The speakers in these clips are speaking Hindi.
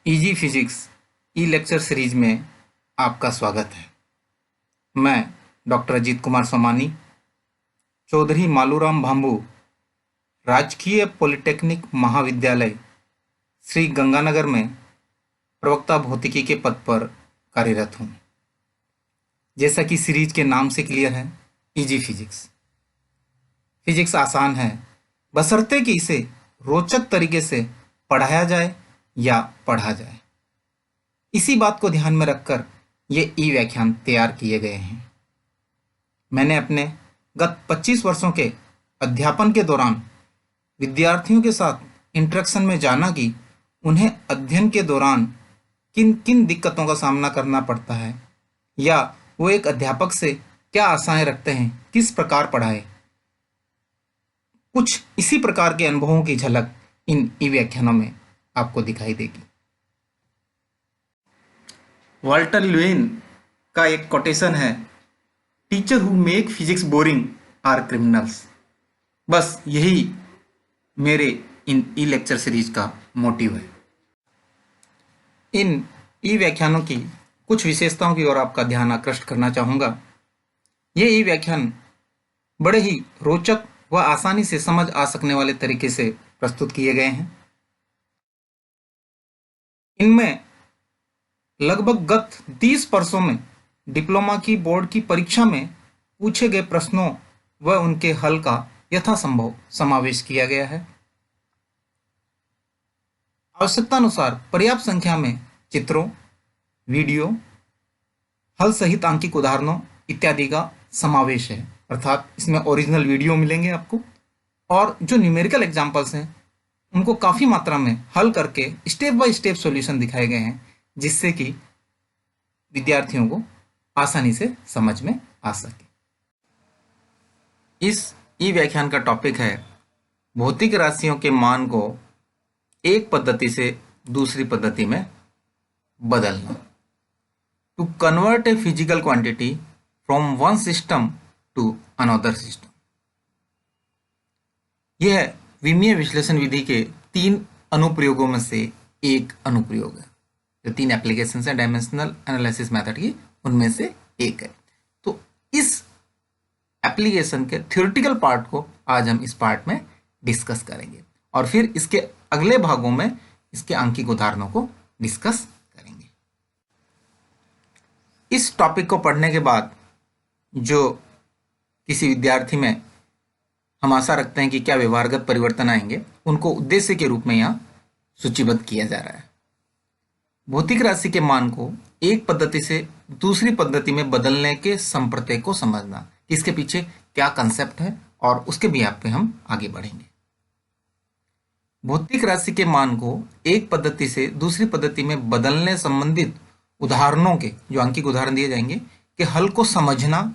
इजी फिजिक्स ई लेक्चर सीरीज में आपका स्वागत है। मैं डॉक्टर अजीत कुमार सोमानी, चौधरी मालूराम भांबू, राजकीय पॉलिटेक्निक महाविद्यालय श्री गंगानगर में प्रवक्ता भौतिकी के पद पर कार्यरत हूँ। जैसा कि सीरीज के नाम से क्लियर है, इजी फिजिक्स। फिजिक्स आसान है, बशर्ते कि इसे रोचक तरीके से पढ़ाया जाए या पढ़ा जाए। इसी बात को ध्यान में रखकर ये ई व्याख्यान तैयार किए गए हैं। मैंने अपने गत 25 वर्षों के अध्यापन के दौरान विद्यार्थियों के साथ इंटरेक्शन में जाना कि उन्हें अध्ययन के दौरान किन किन दिक्कतों का सामना करना पड़ता है या वो एक अध्यापक से क्या आशाएं रखते हैं, किस प्रकार पढ़ाए। कुछ इसी प्रकार के अनुभवों की झलक इन ई व्याख्यानों में आपको दिखाई देगी। वाल्टर ल्यूइन का एक कोटेशन है, teacher who make physics boring are criminals. बस यही मेरे इन ई लेक्चर सीरीज का मोटिव है। इन ई व्याख्यानों की कुछ विशेषताओं की ओर आपका ध्यान आकृष्ट करना चाहूँगा। ये ई व्याख्यान बड़े ही रोचक व आसानी से समझ आ सकने वाले तरीके से प्रस्तुत किए गए हैं। इनमें लगभग गत 30 वर्षों में डिप्लोमा की बोर्ड की परीक्षा में पूछे गए प्रश्नों व उनके हल का यथासंभव समावेश किया गया है। आवश्यकता अनुसार पर्याप्त संख्या में चित्रों, वीडियो, हल सहित आंकिक उदाहरणों इत्यादि का समावेश है। अर्थात इसमें ओरिजिनल वीडियो मिलेंगे आपको, और जो न्यूमेरिकल एग्जाम्पल्स हैं उनको काफ़ी मात्रा में हल करके स्टेप बाय स्टेप सॉल्यूशन दिखाए गए हैं, जिससे कि विद्यार्थियों को आसानी से समझ में आ सके। इस ई व्याख्यान का टॉपिक है भौतिक राशियों के मान को एक पद्धति से दूसरी पद्धति में बदलना। To convert a physical quantity from one system to another system. यह विमीय विश्लेषण विधि के 3 अनुप्रयोगों में से एक अनुप्रयोग है। जो 3 एप्लीकेशन है डायमेंशनल एनालिसिस मेथड की, उनमें से एक है। तो इस एप्लीकेशन के थ्योरेटिकल पार्ट को आज हम इस पार्ट में डिस्कस करेंगे, और फिर इसके अगले भागों में इसके आंकिक उदाहरणों को डिस्कस करेंगे। इस टॉपिक को पढ़ने के बाद जो किसी विद्यार्थी में हम आशा रखते हैं कि क्या व्यवहारगत परिवर्तन आएंगे, उनको उद्देश्य के रूप में यहाँ सूचीबद्ध किया जा रहा है। भौतिक राशि के मान को एक पद्धति से दूसरी पद्धति में बदलने के संप्रत्यय को समझना, इसके पीछे क्या कंसेप्ट है, और उसके बिहाफ पे हम आगे बढ़ेंगे। भौतिक राशि के मान को एक पद्धति से दूसरी पद्धति में बदलने संबंधित उदाहरणों के, जो आंकिक उदाहरण दिए जाएंगे, के हल को समझना,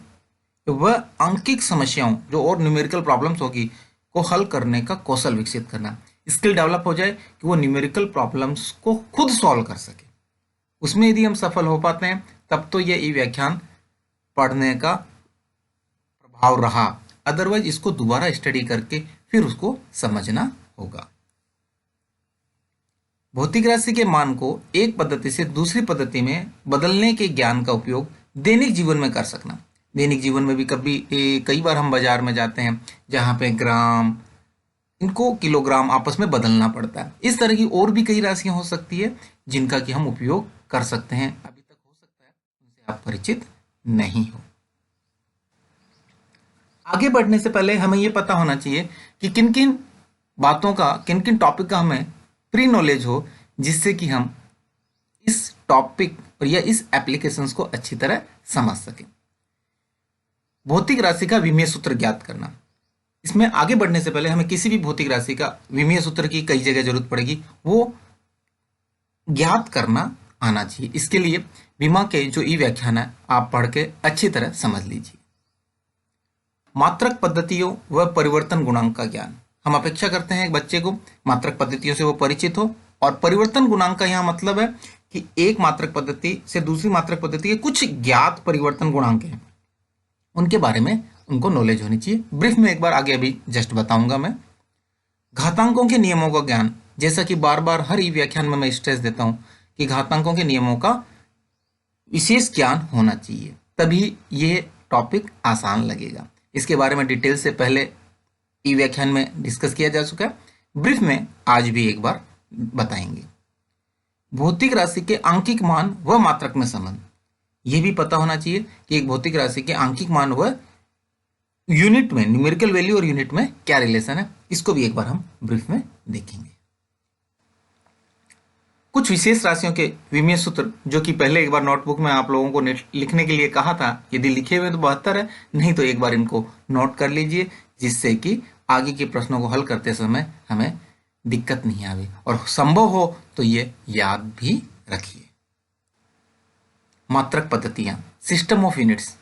वह आंकिक समस्याओं जो और न्यूमेरिकल प्रॉब्लम्स होगी को हल करने का कौशल विकसित करना। स्किल डेवलप हो जाए कि वो न्यूमेरिकल प्रॉब्लम्स को खुद सॉल्व कर सके। उसमें यदि हम सफल हो पाते हैं तब तो ये ई व्याख्यान पढ़ने का प्रभाव रहा, अदरवाइज इसको दोबारा स्टडी करके फिर उसको समझना होगा। भौतिक राशि के मान को एक पद्धति से दूसरी पद्धति में बदलने के ज्ञान का उपयोग दैनिक जीवन में कर सकना। दैनिक जीवन में भी कई बार हम बाजार में जाते हैं जहाँ पे ग्राम, इनको किलोग्राम आपस में बदलना पड़ता है। इस तरह की और भी कई राशियां हो सकती है जिनका कि हम उपयोग कर सकते हैं। अभी तक हो सकता है उनसे आप परिचित नहीं हो। आगे बढ़ने से पहले हमें ये पता होना चाहिए कि किन किन बातों का, किन किन टॉपिक का हमें प्री नॉलेज हो, जिससे कि हम इस टॉपिक और या इस एप्लीकेशंस को अच्छी तरह समझ सकें। भौतिक राशि का विमीय सूत्र ज्ञात करना। इसमें आगे बढ़ने से पहले हमें किसी भी भौतिक राशि का विमीय सूत्र की कई जगह जरूरत पड़ेगी, वो ज्ञात करना आना चाहिए। इसके लिए विमा के जो ई व्याख्यान है आप पढ़ के अच्छी तरह समझ लीजिए। मात्रक पद्धतियों व परिवर्तन गुणांक का ज्ञान। हम अपेक्षा करते हैं एक बच्चे को मात्रक पद्धतियों से वो परिचित हो, और परिवर्तन गुणांक का यहाँ मतलब है कि एक मात्रक पद्धति से दूसरी मात्रक पद्धति के कुछ ज्ञात परिवर्तन गुणांक हैं, उनके बारे में उनको नॉलेज होनी चाहिए। ब्रीफ में एक बार आगे अभी जस्ट बताऊंगा मैं। घातांकों के नियमों का ज्ञान, जैसा कि बार बार हर ई व्याख्यान में मैं स्ट्रेस देता हूं कि घातांकों के नियमों का विशेष ज्ञान होना चाहिए, तभी ये टॉपिक आसान लगेगा। इसके बारे में डिटेल से पहले ई व्याख्यान में डिस्कस किया जा चुका है, ब्रीफ में आज भी एक बार बताएंगे। भौतिक राशि के आंकिक मान व मात्रक में संबंध, ये भी पता होना चाहिए कि एक भौतिक राशि के आंकिक मान व यूनिट में, न्यूमेरिकल वैल्यू और यूनिट में क्या रिलेशन है, इसको भी एक बार हम ब्रीफ में देखेंगे। कुछ विशेष राशियों के विमीय सूत्र, जो कि पहले एक बार नोटबुक में आप लोगों को लिखने के लिए कहा था, यदि लिखे हुए तो 72 है, नहीं तो एक बार इनको नोट कर लीजिए, जिससे कि आगे के प्रश्नों को हल करते समय हमें दिक्कत नहीं आवे, और संभव हो तो ये याद भी रखिए। मात्रक पद्धतियां, सिस्टम ऑफ यूनिट्स,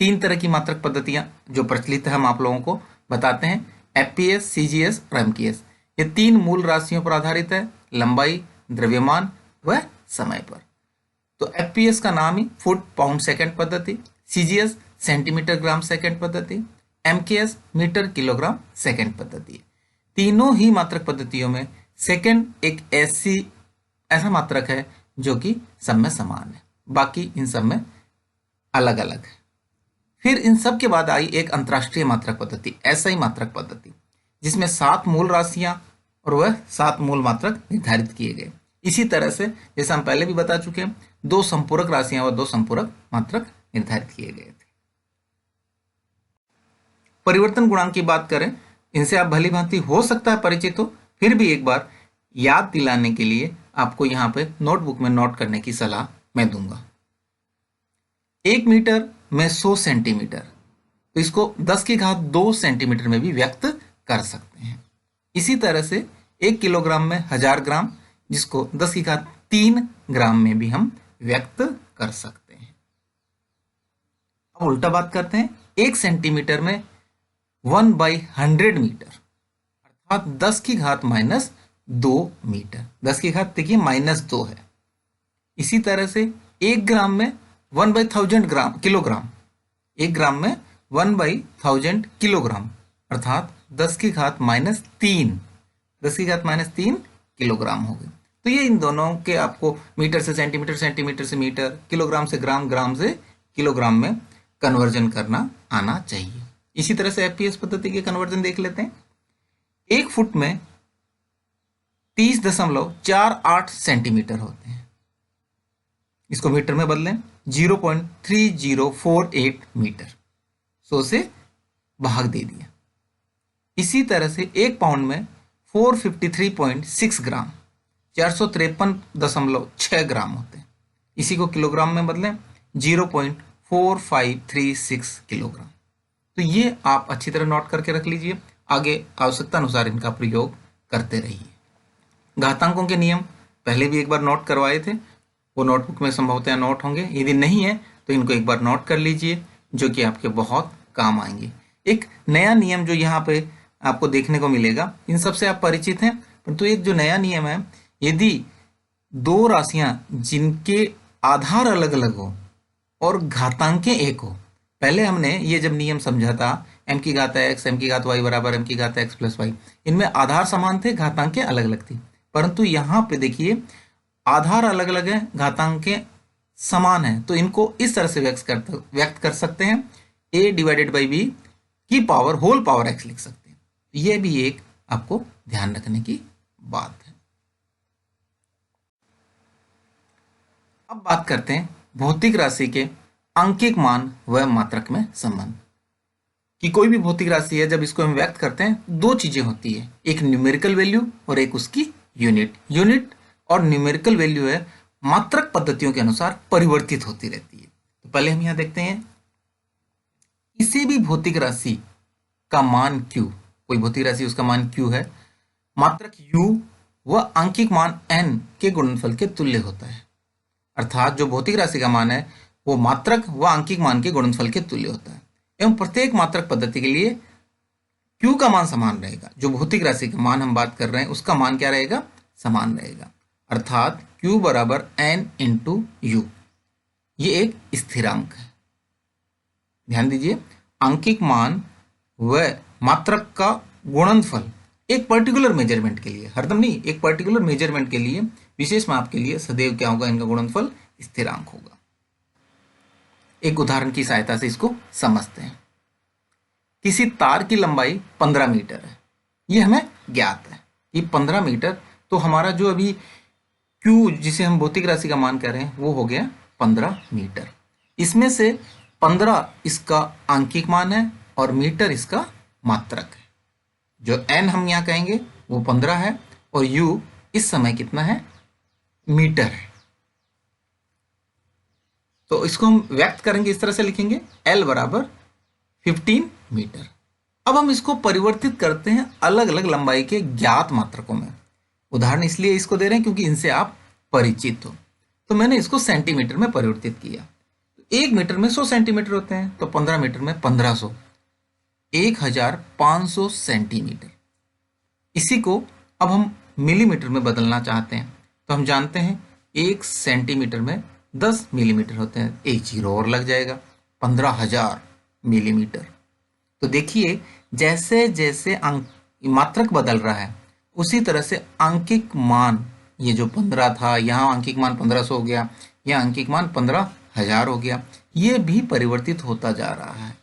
3 तरह की मात्रक पद्धतियां जो प्रचलित है हम आप लोगों को बताते हैं, एफपीएस, सीजीएस और एमकेएस। ये 3 मूल राशियों पर आधारित है, लंबाई, द्रव्यमान व समय पर। तो एफपीएस का नाम ही फुट पाउंड सेकंड पद्धति, सीजीएस सेंटीमीटर ग्राम सेकंड पद्धति, एमकेएस मीटर किलोग्राम सेकंड पद्धति। तीनों ही मात्रक पद्धतियों में सेकंड एक ऐसा मात्रक है जो कि सब में समान है, बाकी इन सब में अलग अलग है। फिर इन सब के बाद आई एक अंतरराष्ट्रीय मात्रक पद्धति, एसआई मात्रक पद्धति, जिसमें 7 मूल राशियां और वह 7 मूल मात्रक निर्धारित किए गए। इसी तरह से जैसा हम पहले भी बता चुके हैं, 2 संपूरक राशियां और 2 संपूरक मात्रक निर्धारित किए गए थे। परिवर्तन गुणांक की बात करें, इनसे आप भली भांति हो सकता है परिचित हो, फिर भी एक बार याद दिलाने के लिए आपको यहाँ पे नोटबुक में नोट करने की सलाह मैं दूंगा। 1 मीटर में 100 सेंटीमीटर, तो इसको 10 की घात 2 सेंटीमीटर में भी व्यक्त कर सकते हैं। इसी तरह से 1 किलोग्राम में 1000 ग्राम, जिसको 10 की घात 3 ग्राम में भी हम व्यक्त कर सकते हैं। अब उल्टा बात करते हैं, 1 सेंटीमीटर में 1/100 मीटर, अर्थात 10 की घात -2 मीटर। 10 की घात देखिए -2 है। इसी तरह से 1 ग्राम में 1/1000 ग्राम किलोग्राम, 1 ग्राम में 1/1000 किलोग्राम, अर्थात 10 की घात -3, 10 की घात -3 किलोग्राम हो गई। तो ये इन दोनों के आपको मीटर से सेंटीमीटर, सेंटीमीटर से मीटर, किलोग्राम से ग्राम, ग्राम से किलोग्राम में कन्वर्जन करना आना चाहिए। इसी तरह से एफपीएस पद्धति के कन्वर्जन देख लेते हैं। 1 फुट में 30.48 सेंटीमीटर होते हैं, इसको मीटर में बदलें 0.3048 मीटर, 100 से भाग दे दिया। इसी तरह से 1 पाउंड में 453.6 ग्राम, 453.6 ग्राम होते हैं, इसी को किलोग्राम में बदलें 0.4536 किलोग्राम। तो ये आप अच्छी तरह नोट करके रख लीजिए, आगे आवश्यकता अनुसार इनका प्रयोग करते रहिए। घातांकों के नियम पहले भी एक बार नोट करवाए थे, वो नोटबुक में संभवतः नोट होंगे, यदि नहीं है तो इनको एक बार नोट कर लीजिए, जो कि आपके बहुत काम आएंगे। एक नया नियम जो यहाँ पे आपको देखने को मिलेगा, इन सबसे आप परिचित हैं, परंतु एक जो नया नियम है, यदि 2 राशियां जिनके आधार अलग अलग हो और घातांकें एक हो, पहले हमने ये जब नियम समझा था m की घात x, m की घात y बराबर m की घात x प्लस y, इनमें आधार समान थे, घातांकें अलग अलग थी। परंतु यहाँ पे देखिए आधार अलग अलग है, घातांकें समान है, तो इनको इस तरह से व्यक्त कर सकते हैं, a डिवाइडेड बाई b की पावर होल पावर x लिख सकते हैं। ये भी एक आपको ध्यान रखने की बात है। अब बात करते हैं भौतिक राशि के आंकिक मान व मात्रक में संबंध, कि कोई भी भौतिक राशि है जब इसको हम व्यक्त करते हैं 2 चीजें होती है, एक न्यूमेरिकल वैल्यू और एक उसकी यूनिट। यूनिट और न्यूमेरिकल वैल्यू है मात्रक पद्धतियों के अनुसार परिवर्तित होती रहती है। तो पहले हम यहां देखते हैं, किसी भी भौतिक राशि का मान q, कोई भौतिक राशि उसका मान q है, मात्रक u व आंकिक मान n के गुणनफल के तुल्य होता है। अर्थात जो भौतिक राशि का मान है वो मात्रक व आंकिक मान के गुणनफल के तुल्य होता है, एवं प्रत्येक मात्रक पद्धति के लिए q का मान समान रहेगा। जो भौतिक राशि का मान हम बात कर रहे हैं उसका मान क्या रहेगा, समान रहेगा, अर्थात q बराबर n इंटू यू। ये एक स्थिरांक है, ध्यान दीजिए, आंकिक मान व मात्रक का गुणनफल एक पर्टिकुलर मेजरमेंट के लिए, हरदम नहीं, एक पर्टिकुलर मेजरमेंट के लिए विशेष माप के लिए सदैव क्या होगा, इनका गुणनफल स्थिरांक होगा। एक उदाहरण की सहायता से इसको समझते हैं। किसी तार की लंबाई 15 मीटर है, ये हमें ज्ञात है कि 15 मीटर, तो हमारा जो अभी Q जिसे हम भौतिक राशि का मान कह रहे हैं वो हो गया 15 मीटर। इसमें से 15 इसका आंकिक मान है और मीटर इसका मात्रक है। जो n हम यहाँ कहेंगे वो 15 है और U इस समय कितना है, मीटर है। तो इसको हम व्यक्त करेंगे, इस तरह से लिखेंगे L बराबर 15 मीटर। अब हम इसको परिवर्तित करते हैं अलग अलग लंबाई के ज्ञात मात्रकों में। उदाहरण इसलिए इसको दे रहे हैं क्योंकि इनसे आप परिचित हो। तो मैंने इसको सेंटीमीटर में परिवर्तित किया। 1 मीटर में 100 सेंटीमीटर होते हैं, तो 15 मीटर में 1500, 1500 सेंटीमीटर। इसी को अब हम मिलीमीटर में बदलना चाहते हैं, तो हम जानते हैं 1 सेंटीमीटर में 10 मिलीमीटर होते हैं, एक जीरो और लग जाएगा, 15,000 मिलीमीटर। तो देखिए जैसे जैसे मात्रक बदल रहा है उसी तरह से आंकिक मान, ये जो 15 था यहाँ आंकिक मान 1500 हो गया, यहाँ आंकिक मान 15,000 हो गया, ये भी परिवर्तित होता जा रहा है।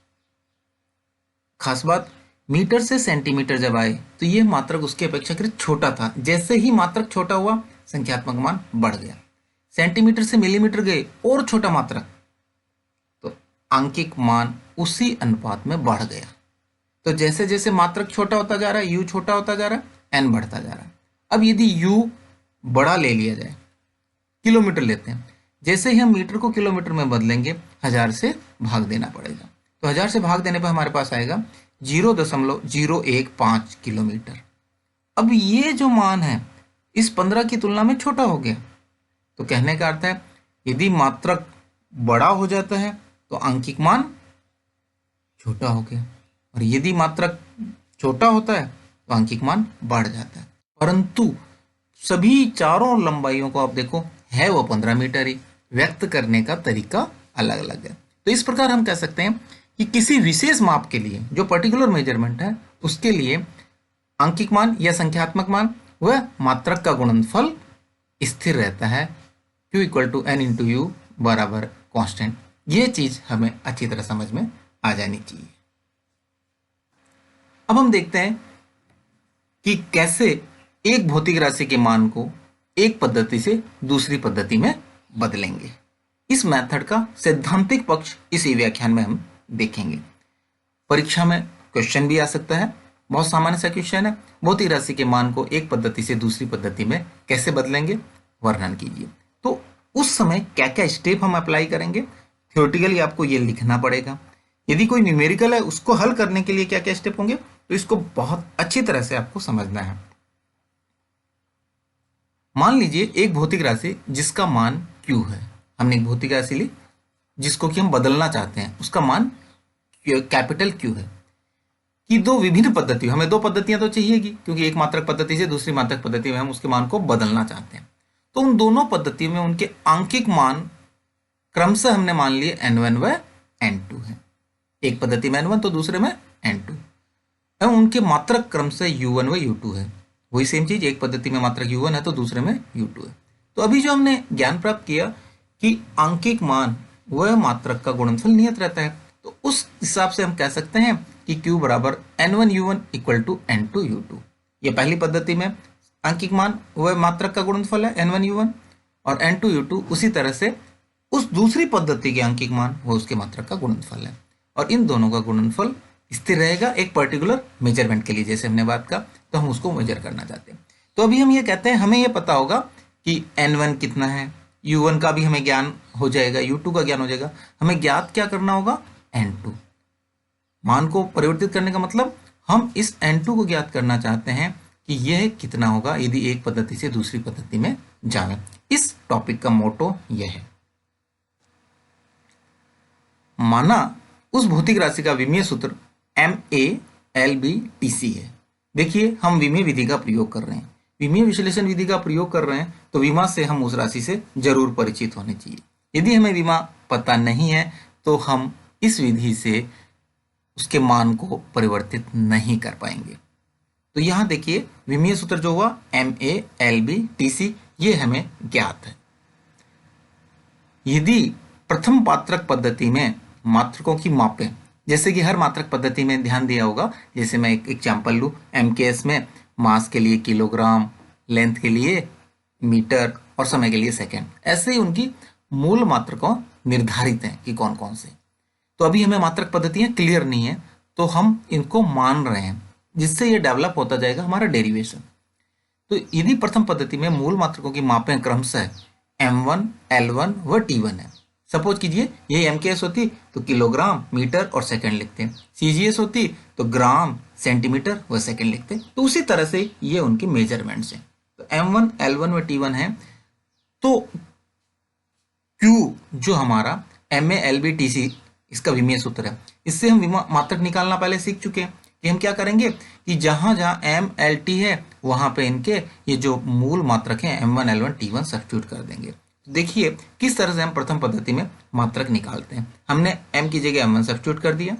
खास बात, मीटर से सेंटीमीटर जब आए तो ये मात्रक उसके अपेक्षाकृत छोटा था। जैसे ही मात्रक छोटा हुआ संख्यात्मक मान बढ़ गया। सेंटीमीटर से मिलीमीटर गए और छोटा मात्रक, तो आंकिक मान उसी अनुपात में बढ़ गया। तो जैसे जैसे मात्रक छोटा होता जा रहा है, यू छोटा होता जा रहा है, एन बढ़ता जा रहा है। अब यदि यू बड़ा ले लिया जाए, किलोमीटर लेते हैं, जैसे ही हम मीटर को किलोमीटर में बदलेंगे 1000 से भाग देना पड़ेगा। तो 1000 से भाग देने पर हमारे पास आएगा 0.015 किलोमीटर। अब ये जो मान है इस 15 की तुलना में छोटा हो गया। तो कहने का अर्थ है यदि मात्रक बड़ा हो जाता है तो आंकिक मान छोटा हो गया, और यदि मात्रक छोटा होता है तो आंकिक मान बढ़ जाता है। परंतु सभी चारों लंबाइयों को आप देखो है वो 15 मीटर ही, व्यक्त करने का तरीका अलग अलग है। तो इस प्रकार हम कह सकते हैं कि किसी विशेष माप के लिए, जो पर्टिकुलर मेजरमेंट है, उसके लिए आंकिक मान या संख्यात्मक मान वह मात्रक का गुणनफल स्थिर रहता है, Q equal to N into u बराबर कॉन्स्टेंट। ये चीज हमें अच्छी तरह समझ में आ जानी चाहिए। अब हम देखते हैं कि कैसे एक भौतिक राशि के मान को एक पद्धति से दूसरी पद्धति में बदलेंगे। इस मेथड का सैद्धांतिक पक्ष इसी व्याख्यान में हम देखेंगे। परीक्षा में क्वेश्चन भी आ सकता है, बहुत सामान्य सा क्वेश्चन है, भौतिक राशि के मान को एक पद्धति से दूसरी पद्धति में कैसे बदलेंगे, वर्णन कीजिए। तो उस समय क्या क्या स्टेप हम अप्लाई करेंगे, थ्योरेटिकली आपको ये लिखना पड़ेगा। यदि कोई न्यूमेरिकल है उसको हल करने के लिए क्या क्या स्टेप होंगे, तो इसको बहुत अच्छी तरह से आपको समझना है। मान लीजिए एक भौतिक राशि जिसका मान Q है, हमने एक भौतिक राशि ली जिसको कि हम बदलना चाहते हैं, उसका मान कैपिटल Q है। कि दो विभिन्न पद्धति, हमें दो पद्धतियां तो चाहिएगी क्योंकि एक मात्रक पद्धति से दूसरी मात्रक पद्धति में हम उसके मान को बदलना चाहते हैं। तो उन दोनों पद्धतियों में उनके आंकिक मान क्रमशः हमने मान लिए n1 व n2 है। एक पद्धति में n1 तो दूसरे में n2, एवं उनके मात्रक क्रमशः u1 व u2 है। वही सेम चीज, एक पद्धति में मात्रक u1 है तो दूसरे में u2 है। तो अभी जो हमने ज्ञान प्राप्त किया कि आंकिक मान वह मात्रक का गुणनफल नियत रहता है, तो उस हिसाब से हम कह सकते हैं कि Q बराबर n1 u1 equal to n2 u2। ये पहली पद्धति में आंकिक मान वह मात्रक का गुणनफल है n1 u1, और n2 u2 उसी तरह से उस दूसरी पद्धति के आंकिक मान वो उसके मात्रक का गुणनफल है, और इन दोनों का गुणनफल स्थिर रहेगा एक पर्टिकुलर मेजरमेंट के लिए। जैसे हमने बात का, तो हम उसको मेजर करना चाहते हैं। तो अभी हम ये कहते हैं, हमें ये पता होगा कि n1 कितना है, u1 का भी हमें ज्ञान हो जाएगा, u2 का ज्ञान हो जाएगा। हमें ज्ञात क्या करना होगा, n2। मान को परिवर्तित करने का मतलब हम इस n2 को ज्ञात करना चाहते हैं कि यह कितना होगा यदि एक पद्धति से दूसरी पद्धति में जाए। इस टॉपिक का मोटो यह है। माना उस भौतिक राशि का विमीय सूत्र MALBTC है। देखिए हम विमीय विधि का प्रयोग कर रहे हैं, विमीय विश्लेषण विधि का प्रयोग कर रहे हैं, तो विमा से हम उस राशि से जरूर परिचित होने चाहिए। यदि हमें विमा पता नहीं है तो हम इस विधि से उसके मान को परिवर्तित नहीं कर पाएंगे। तो यहां देखिए विमीय सूत्र जो हुआ MALBTC, ये हमें ज्ञात है। यदि प्रथम मात्रक पद्धति में मात्रकों की मापें, जैसे कि हर मात्रक पद्धति में ध्यान दिया होगा, जैसे मैं एक एग्जाम्पल लूँ, एमकेएस में मास के लिए किलोग्राम, लेंथ के लिए मीटर और समय के लिए सेकंड, ऐसे ही उनकी मूल मात्रकों निर्धारित हैं कि कौन कौन से। तो अभी हमें मात्रक पद्धतियां क्लियर नहीं है, तो हम इनको मान रहे हैं, जिससे ये डेवलप होता जाएगा हमारा डेरिवेशन। तो यदि प्रथम पद्धति में मूल मात्रकों की मापें क्रमशः m1, l1 व t1 है। सपोज कीजिए ये mks होती तो किलोग्राम, मीटर और सेकंड लिखते, cgs होती तो ग्राम, सेंटीमीटर व सेकंड लिखते। तो उसी तरह से ये उनके मेजरमेंट्स हैं। तो m1, l1 व t1 है। तो q जो हमारा ma, lb, tc इसका विमीय सूत्र है, इससे हम मात्रक निकालना पहले सीख चुके हैं कि हम क्या करेंगे कि जहां जहां m, l, t है वहां पे इनके ये जो मूल मात्रक हैं m1, l1, t1 सब्स्टिट्यूट कर देंगे। तो देखिए किस तरह से हम प्रथम पद्धति में मात्रक निकालते हैं। हमने m की जगह m1 सब्स्टिट्यूट कर दिया,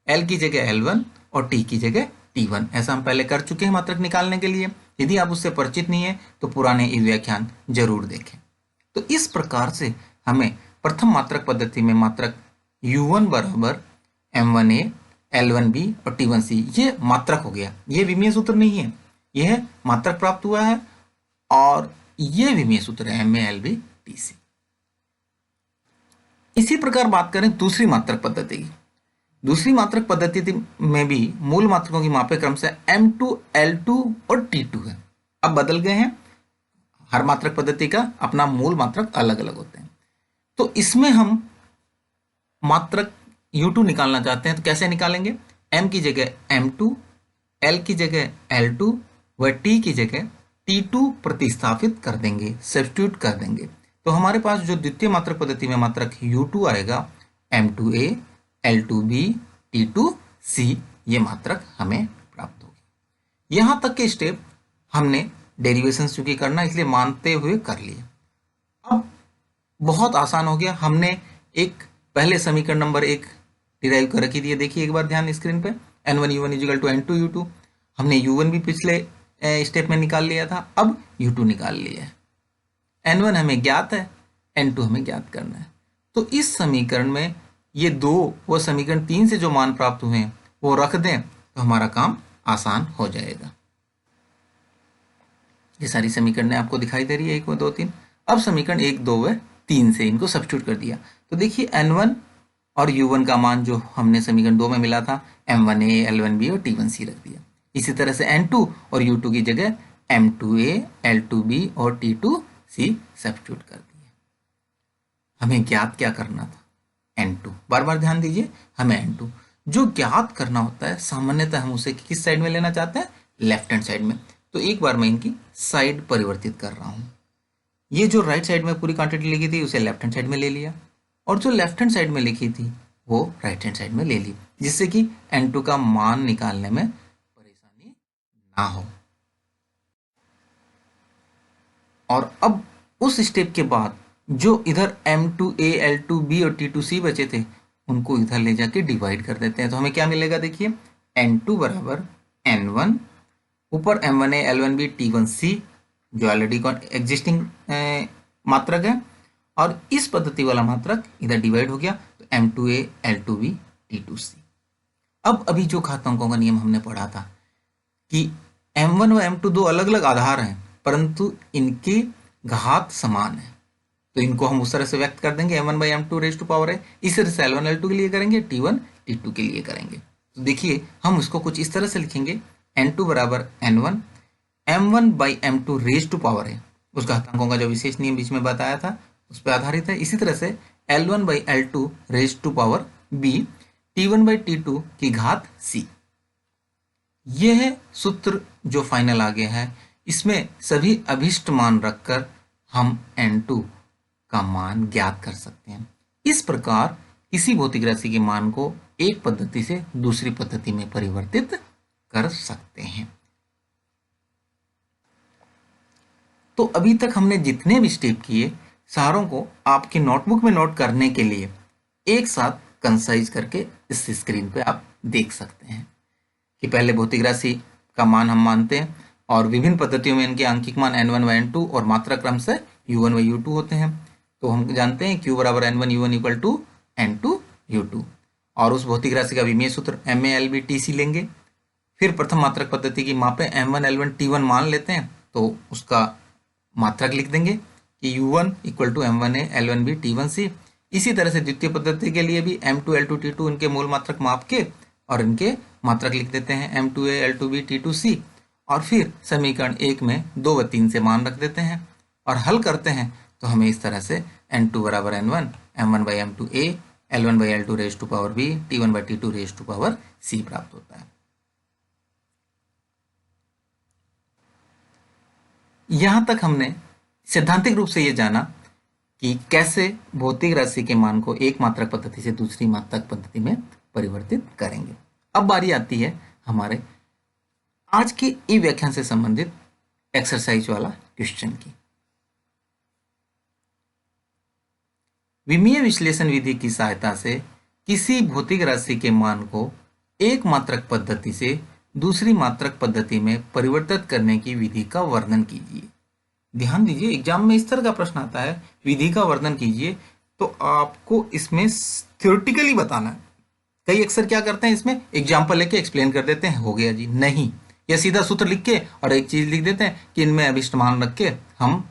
l की जगह l1 और t की जगह t1। ऐसा हम पहले कर चुके हैं मात्रक निकालने के लिए। यदि आप उससे परिचित नहीं है तो पुराने ई व्याख्यान जरूर देखें। तो इस प्रकार से हमें प्रथम मात्रक पद्धति में मात्रक u1 बराबर m1a, l1b और t1c ये मात्रक हो गया। ये विमीय सूत्र नहीं है, यह मात्रक प्राप्त हुआ है और ये विमीय सूत्र है ma, lb, tc। इसी प्रकार बात करें दूसरी मात्रक पद्धति की। दूसरी मात्रक पद्धति में भी मूल मात्रकों की मापे क्रम से m2, l2 और t2 है। अब बदल गए हैं, हर मात्रक पद्धति का अपना मूल मात्रक अलग अलग होते हैं। तो इसमें हम मात्रक u2 निकालना चाहते हैं तो कैसे निकालेंगे? m की जगह m2, l की जगह l2 व t की जगह t2 प्रतिस्थापित कर देंगे, सब्स्टिट्यूट कर देंगे। तो हमारे पास जो द्वितीय मात्रक पद्धति में मात्रक u2 आएगा m2a, l2b, t2c, ये मात्रक हमें प्राप्त होगी। यहां तक के स्टेप हमने डेरिवेशन चूंकि करना इसलिए मानते हुए कर लिए। अब बहुत आसान हो गया, हमने एक पहले समीकरण नंबर 1 डिराइव कर रखी थी। देखिए एक बार ध्यान स्क्रीन पे, n1 u1 is equal to n2 u2। हमने u1 भी पिछले स्टेप में निकाल लिया था, अब u2 निकाल लिया है। n1 हमें ज्ञात है, n2 हमें ज्ञात करना है। तो इस समीकरण में ये दो व समीकरण 3 से जो मान प्राप्त हुए हैं वो रख दें तो हमारा काम आसान हो जाएगा। ये सारी समीकरण आपको दिखाई दे रही है, 1 व 2, 3। अब समीकरण 1, 2 व 3 से इनको सब्स्टिट्यूट कर दिया तो देखिए n1 और u1 का मान जो हमने समीकरण 2 में मिला था m1a, l1b और t1c रख दिया। इसी तरह से n2 और u2 की जगह m2a, l2b और t2c सब्स्टिट्यूट कर दिया। हमें ज्ञात क्या करना था? n2। बार बार ध्यान दीजिए, हमें n2 जो ज्ञात करना होता है सामान्यतः हम उसे किस साइड में लेना चाहते हैं? लेफ्ट हैंड साइड में। तो एक बार मैं इनकी साइड परिवर्तित कर रहा हूं। ये जो राइट साइड में पूरी क्वांटिटी लिखी थी उसे लेफ्ट हैंड साइड में ले लिया और जो लेफ्ट हैंड साइड में लिखी थी वो राइट हैंड साइड में ले ली, जिससे कि n2 का मान निकालने में परेशानी ना हो। और अब उस स्टेप के बाद जो इधर m2a, l2b और t2c बचे थे उनको इधर ले जाके डिवाइड कर देते हैं। तो हमें क्या मिलेगा? देखिए n2 बराबर n1, ऊपर m1a, l1b, t1c जो ऑलरेडी एग्जिस्टिंग मात्रक है और इस पद्धति वाला मात्रक इधर डिवाइड हो गया तो m2a, l2b, t2c। अब अभी जो घातांकों का नियम हमने पढ़ा था कि m1 व m2 दो अलग अलग आधार हैं परंतु इनके घात समान है, तो इनको हम उस तरह से व्यक्त कर देंगे m1 by m2 raise to power है। इस तरह से l1 l2 के लिए करेंगे, t1 t2 के लिए करेंगे। तो देखिए हम इसको कुछ इस तरह से लिखेंगे, n2 बराबर n1, m1 by m2 raise to power है, उस घातांकों का जो विशेष नियम बीच में बताया था उस पर आधारित है। इसी तरह से l1 by l2 raise to power b, t1 by t2 की घात c। यह सूत्र जो फाइनल आ गया है इसमें सभी अभिष्ट मान रखकर हम n2 का मान ज्ञात कर सकते हैं। इस प्रकार किसी भौतिक राशि के मान को एक पद्धति से दूसरी पद्धति में परिवर्तित कर सकते हैं। तो अभी तक हमने जितने भी स्टेप किए सारों को आपके नोटबुक में नोट करने के लिए एक साथ कंसाइज करके इस स्क्रीन पे आप देख सकते हैं कि पहले भौतिक राशि का मान हम मानते हैं और विभिन्न पद्धतियों में इनके आंकिक मान n1 व n2 और मात्रा क्रम से u1 व u2 होते हैं। तो हम जानते हैं q बराबर n1 u1 equal to n2 u2। और उस भौतिक राशि का विमीय सूत्र MALB/TC लेंगे। फिर प्रथम मात्रक पद्धति की मापे m1 l1 t1 मान लेते हैं, तो उसका मात्रक लिख देंगे कि u1 equal to m1a l1b t1c। इसी तरह से द्वितीय पद्धति के लिए भी m2 l2 t2 इनके मूल मात्रक माप के और इनके मात्रक लिख देते हैं m2a l2b t2c। और फिर समीकरण 1 में 2 व 3 से मान रख देते हैं और हल करते हैं, तो हमें इस तरह से n2 बराबर n1 m1 by m2a l1 by l2 raise to power b t1 by t2 raise to power c प्राप्त होता है। यहां तक हमने सैद्धांतिक रूप से यह जाना कि कैसे भौतिक राशि के मान को एक मात्रक पद्धति से दूसरी मात्रक पद्धति में परिवर्तित करेंगे। अब बारी आती है हमारे आज के ई व्याख्यान से संबंधित एक्सरसाइज वाला क्वेश्चन की। विमीय विश्लेषण विधि की सहायता से किसी भौतिक राशि के मान को एक मात्रक पद्धति से दूसरी मात्रक पद्धति में परिवर्तित करने की विधि का वर्णन कीजिए। ध्यान दीजिए, एग्जाम में इस तरह का प्रश्न आता है, विधि का वर्णन कीजिए, तो आपको इसमें थ्योरेटिकली बताना है। कई अक्सर क्या करते हैं, इसमें एग्जाम्पल लेके एक्सप्लेन कर देते हैं, हो गया जी, नहीं, या सीधा सूत्र लिख के और एक चीज लिख देते हैं कि इनमें अभिष्ट मान रख के हम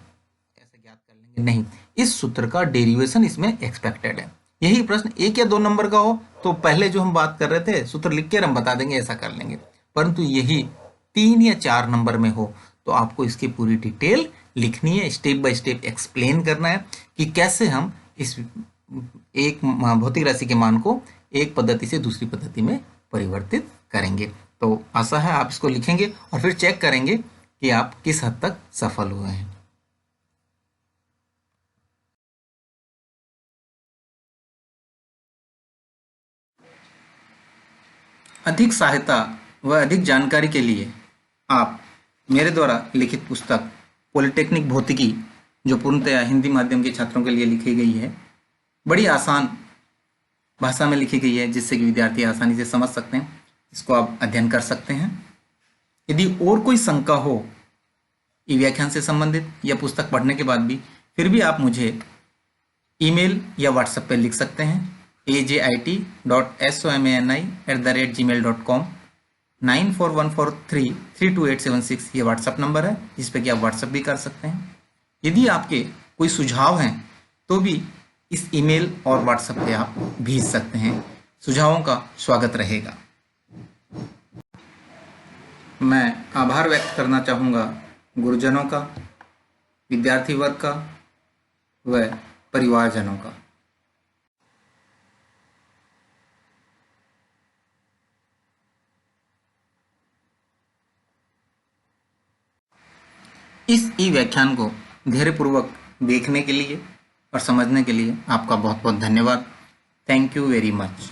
ऐसे ज्ञात कर लेंगे। नहीं, इस सूत्र का डेरिवेशन इसमें एक्सपेक्टेड है। यही प्रश्न 1 या 2 नंबर का हो तो पहले जो हम बात कर रहे थे सूत्र लिख के हम बता देंगे, ऐसा कर लेंगे। परंतु यही 3 या 4 नंबर में हो तो आपको इसकी पूरी डिटेल लिखनी है, स्टेप बाय स्टेप एक्सप्लेन करना है कि कैसे हम इस एक भौतिक राशि के मान को एक पद्धति से दूसरी पद्धति में परिवर्तित करेंगे। तो आशा है आप इसको लिखेंगे और फिर चेक करेंगे कि आप किस हद तक सफल हुए हैं। अधिक सहायता व अधिक जानकारी के लिए आप मेरे द्वारा लिखित पुस्तक पॉलिटेक्निक भौतिकी, जो पूर्णतया हिंदी माध्यम के छात्रों के लिए लिखी गई है, बड़ी आसान भाषा में लिखी गई है, जिससे कि विद्यार्थी आसानी से समझ सकते हैं, इसको आप अध्ययन कर सकते हैं। यदि और कोई शंका हो ई व्याख्यान से संबंधित या पुस्तक पढ़ने के बाद भी, फिर भी आप मुझे ईमेल या व्हाट्सएप पर लिख सकते हैं ajit.somani@gmail.com। 9414332876 ये व्हाट्सएप नंबर है, जिस पे कि आप व्हाट्सएप भी कर सकते हैं। यदि आपके कोई सुझाव हैं तो भी इस ईमेल और व्हाट्सएप पे आप भेज सकते हैं, सुझावों का स्वागत रहेगा। मैं आभार व्यक्त करना चाहूँगा गुरुजनों का, विद्यार्थी वर्ग का व परिवारजनों का। इस ई व्याख्यान को धैर्यपूर्वक देखने के लिए और समझने के लिए आपका बहुत बहुत धन्यवाद। Thank you very much.